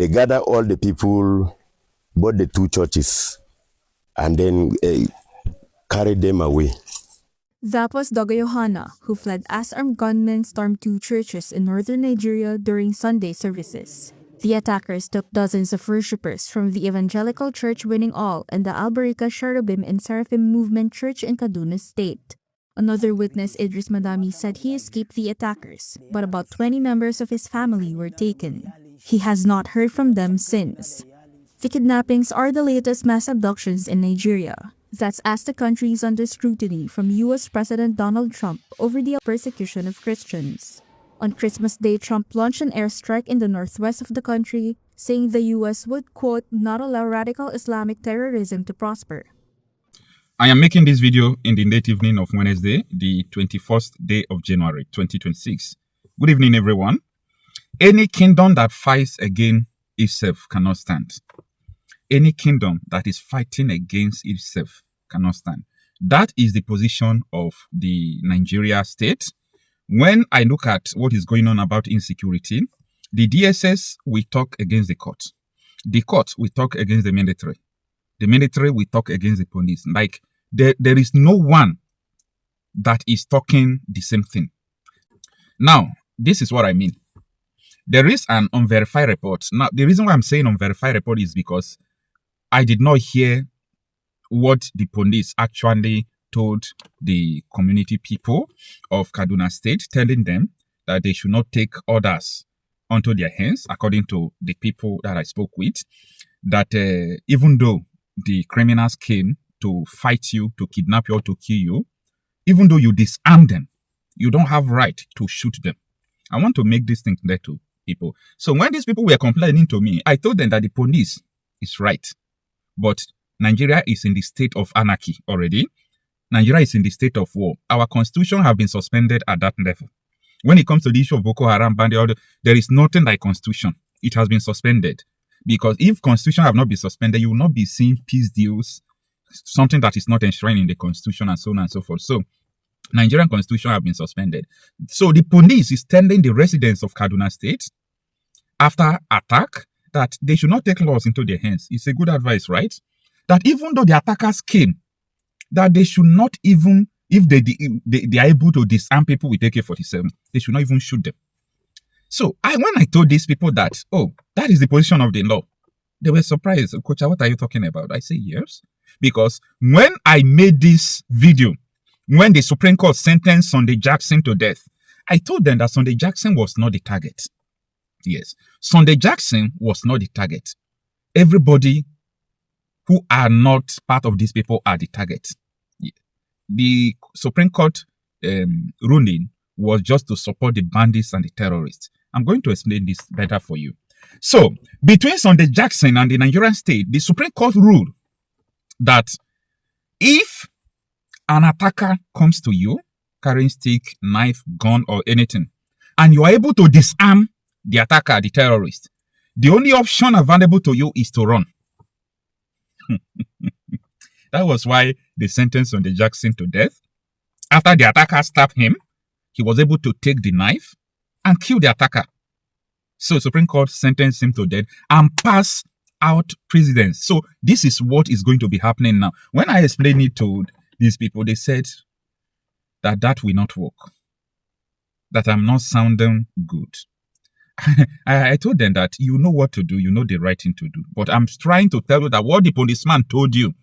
They gather all the people, both the two churches, and then carry them away. That was Doga Yohana, who fled as armed gunmen stormed two churches in northern Nigeria during Sunday services. The attackers took dozens of worshippers from the Evangelical Church Winning All and the Alberika Cherubim and Seraphim Movement Church in Kaduna State. Another witness, Idris Madami, said he escaped the attackers, but about 20 members of his family were taken. He has not heard from them since. The kidnappings are the latest mass abductions in Nigeria. That's as the country is under scrutiny from U.S. President Donald Trump over the persecution of Christians. On Christmas Day, Trump launched an airstrike in the northwest of the country, saying the U.S. would, quote, not allow radical Islamic terrorism to prosper. I am making this video in the late evening of Wednesday, the 21st day of January, 2026. Good evening, everyone. Any kingdom that fights against itself cannot stand. Any kingdom that is fighting against itself cannot stand. That is the position of the Nigeria state. When I look at what is going on about insecurity, the DSS will talk against the court. The court will talk against the military. The military will talk against the police. Like, there is no one that is talking the same thing. Now, this is what I mean. There is an unverified report. Now, the reason why I'm saying unverified report is because I did not hear what the police actually told the community people of Kaduna State, telling them that they should not take orders onto their hands, according to the people that I spoke with, that even though the criminals came to fight you, to kidnap you, or to kill you, even though you disarm them, you don't have right to shoot them. I want to make this thing clear to people. So when these people were complaining to me, I told them that the police is right. But Nigeria is in the state of anarchy already. Nigeria is in the state of war. Our constitution have been suspended at that level. When it comes to the issue of Boko Haram, there is nothing like constitution. It has been suspended. Because if constitution have not been suspended, you will not be seeing peace deals, something that is not enshrined in the constitution and so on and so forth. So Nigerian constitution have been suspended. So the police is telling the residents of Kaduna State after attack that they should not take laws into their hands. It's a good advice, right? That even though the attackers came, that they should not even, if they are able to disarm people with AK-47, they should not even shoot them. So when I told these people that, oh, that is the position of the law, they were surprised. Coach, what are you talking about? I say yes. Because when I made this video, when the Supreme Court sentenced Sunday Jackson to death, I told them that Sunday Jackson was not the target. Yes, Sunday Jackson was not the target. Everybody who are not part of these people are the target. The Supreme Court ruling was just to support the bandits and the terrorists. I'm going to explain this better for you. So, between Sunday Jackson and the Nigerian state, the Supreme Court ruled that if an attacker comes to you, carrying stick, knife, gun, or anything, and you are able to disarm the attacker, the terrorist, the only option available to you is to run. That was why they sentenced Sunday Jackson to death. After the attacker stabbed him, he was able to take the knife and kill the attacker. So Supreme Court sentenced him to death and pass out precedents. So this is what is going to be happening now. When I explained it to these people, they said that will not work. That I'm not sounding good. I told them that you know what to do, you know the right thing to do. But I'm trying to tell you that what the policeman told you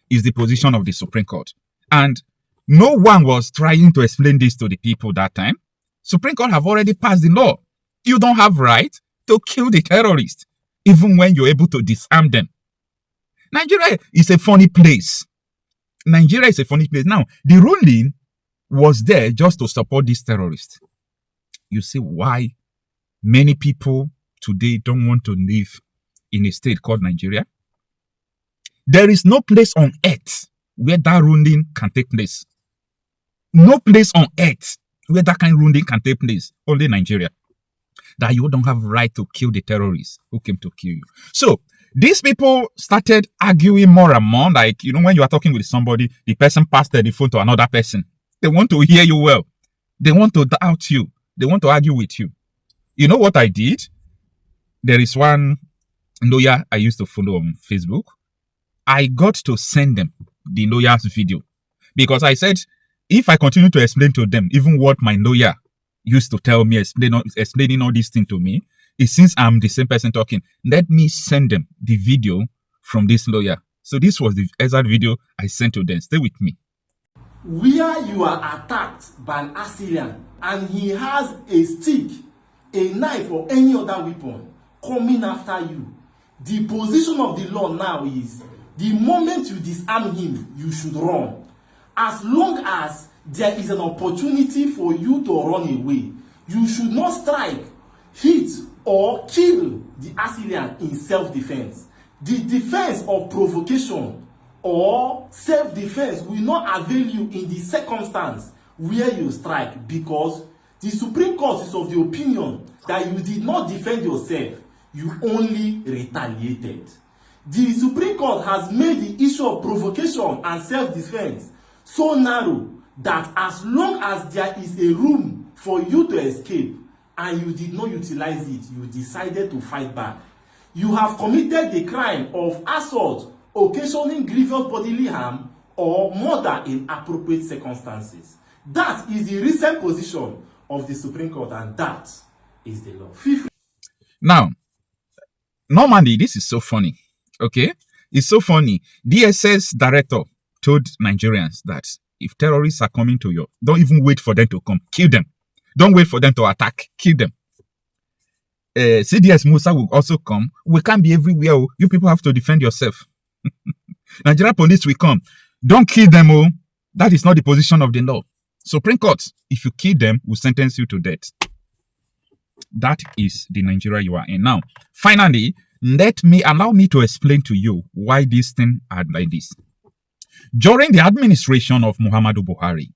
is the position of the Supreme Court. And no one was trying to explain this to the people that time. Supreme Court have already passed the law. You don't have right to kill the terrorists, even when you're able to disarm them. Nigeria is a funny place. Nigeria is a funny place. Now, the ruling was there just to support these terrorists. You see why many people today don't want to live in a state called Nigeria? There is no place on earth where that ruling can take place. No place on earth where that kind of ruling can take place. Only Nigeria. That you don't have right to kill the terrorists who came to kill you. So, these people started arguing more and more. Like, you know, when you are talking with somebody, the person passed the phone to another person. They want to hear you well. They want to doubt you. They want to argue with you. You know what I did? There is one lawyer I used to follow on Facebook, I got to send them the lawyer's video because I said, if I continue to explain to them even what my lawyer used to tell me, explaining all these things to me, it since I'm the same person talking, let me send them the video from this lawyer. So this was the exact video I sent to them. Stay with me. Where you are attacked by an Assyrian and he has a stick, a knife or any other weapon coming after you, the position of the law now is the moment you disarm him, you should run. As long as there is an opportunity for you to run away, you should not strike, hit, or kill the Assyrian in self-defense. The defense of provocation or self-defense will not avail you in the circumstance where you strike, because the Supreme Court is of the opinion that you did not defend yourself, you only retaliated. The Supreme Court has made the issue of provocation and self-defense so narrow that as long as there is a room for you to escape and you did not utilize it, you decided to fight back, you have committed the crime of assault occasioning grievous bodily harm or murder in appropriate circumstances. That is the recent position of the Supreme Court, and that is the law. Now, normally, this is so funny. Okay? It's so funny. DSS director told Nigerians that if terrorists are coming to you, don't even wait for them to come. Kill them. Don't wait for them to attack. Kill them. CDS Musa will also come. We can't be everywhere. Oh. You people have to defend yourself. Nigeria police will come. Don't kill them. Oh. That is not the position of the law. Supreme Court, if you kill them, will sentence you to death. That is the Nigeria you are in. Now, finally, allow me to explain to you why this thing are like this. During the administration of Muhammadu Buhari,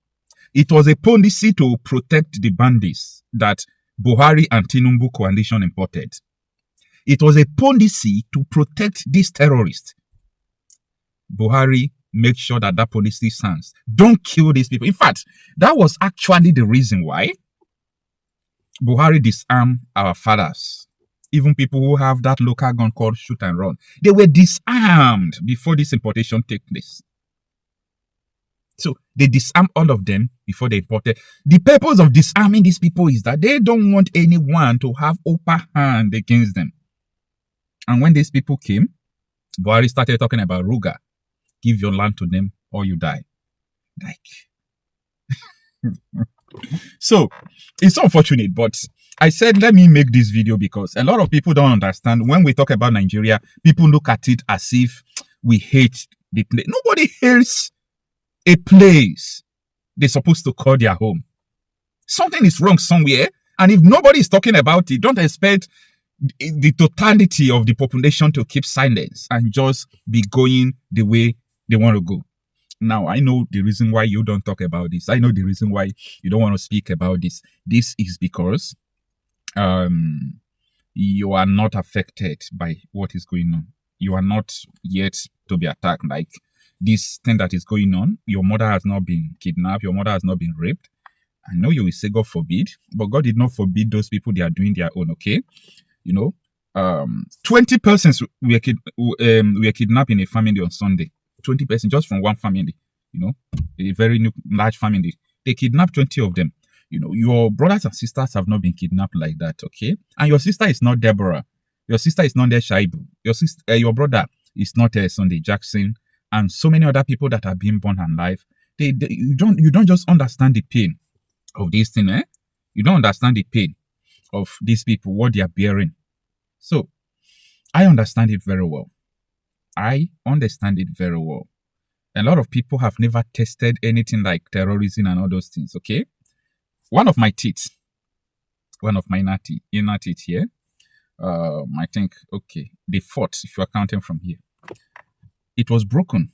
it was a policy to protect the bandits that Buhari and Tinubu coalition imported. It was a policy to protect these terrorists. Buhari made sure that that policy stands. Don't kill these people. In fact, that was actually the reason why Buhari disarmed our fathers. Even people who have that local gun called shoot and run. They were disarmed before this importation took place. So they disarmed all of them before they imported. The purpose of disarming these people is that they don't want anyone to have upper hand against them. And when these people came, Buhari started talking about Ruga. Give your land to them or you die. Like, so it's unfortunate, but I said, let me make this video because a lot of people don't understand. When we talk about Nigeria, people look at it as if we hate the place. Nobody hates a place they're supposed to call their home. Something is wrong somewhere. And if nobody is talking about it, don't expect the totality of the population to keep silence and just be going the way they want to go. Now, I know the reason why you don't talk about this. I know the reason why you don't want to speak about this. This is because you are not affected by what is going on. You are not yet to be attacked. Like this thing that is going on, your mother has not been kidnapped. Your mother has not been raped. I know you will say God forbid, but God did not forbid those people. They are doing their own, okay? You know, 20 persons were kidnapped in a family on Sunday. 20 persons just from one family, you know, a very large family. They kidnapped 20 of them. You know, your brothers and sisters have not been kidnapped like that, okay? And your sister is not Deborah. Your sister is not Shaibu. Your brother is not Sunday Jackson, and so many other people that are being born alive. You don't just understand the pain of this thing, eh? You don't understand the pain of these people, what they are bearing. So, I understand it very well. I understand it very well. A lot of people have never tested anything like terrorism and all those things, okay? One of my teeth, one of my inner teeth here, I think, okay, the fourth, if you are counting from here, it was broken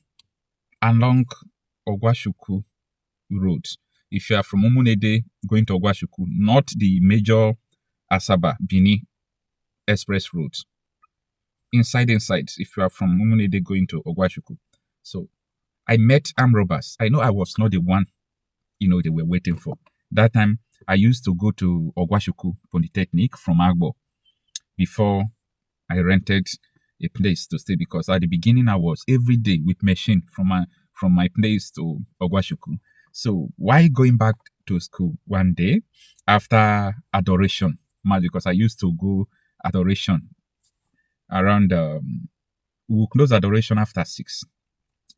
along Ogwashuku Road. If you are from Omunede going to Ogwashuku, not the major Asaba, Bini Express Road. Inside, if you are from Omunede going to Ogwashuku. So, I met armed robbers. I know I was not the one, you know, they were waiting for. That time, I used to go to Ogwashuku Polytechnic from Agbo before I rented a place to stay, because at the beginning I was every day with machine from my place to Ogwashuku. So why going back to school one day after adoration, because I used to go adoration around we will close adoration after 6.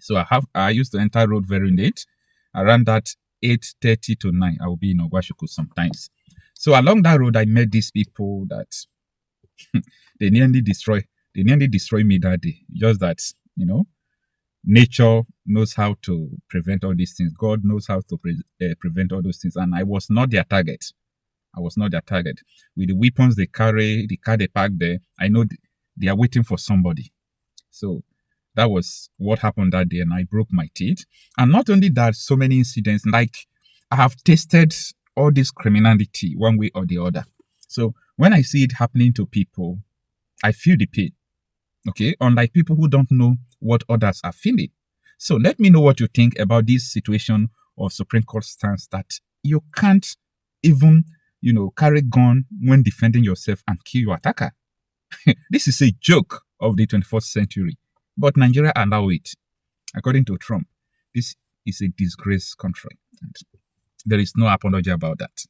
So I used to enter road very late. Around that 8:30 to 9, I will be in Ogwashuku sometimes. So along that road, I met these people that they nearly destroy me that day. Just that, nature knows how to prevent all these things. God knows how to prevent all those things. And I was not their target. With the weapons they carry, the car they park there, I know they are waiting for somebody. So that was what happened that day, and I broke my teeth. And not only that, so many incidents, like I have tasted all this criminality one way or the other. So when I see it happening to people, I feel the pain. Okay, unlike people who don't know what others are feeling. So let me know what you think about this situation of Supreme Court stance that you can't even, carry gun when defending yourself and kill your attacker. This is a joke of the 21st century, but Nigeria allow it. According to Trump, this is a disgraced country. And there is no apology about that.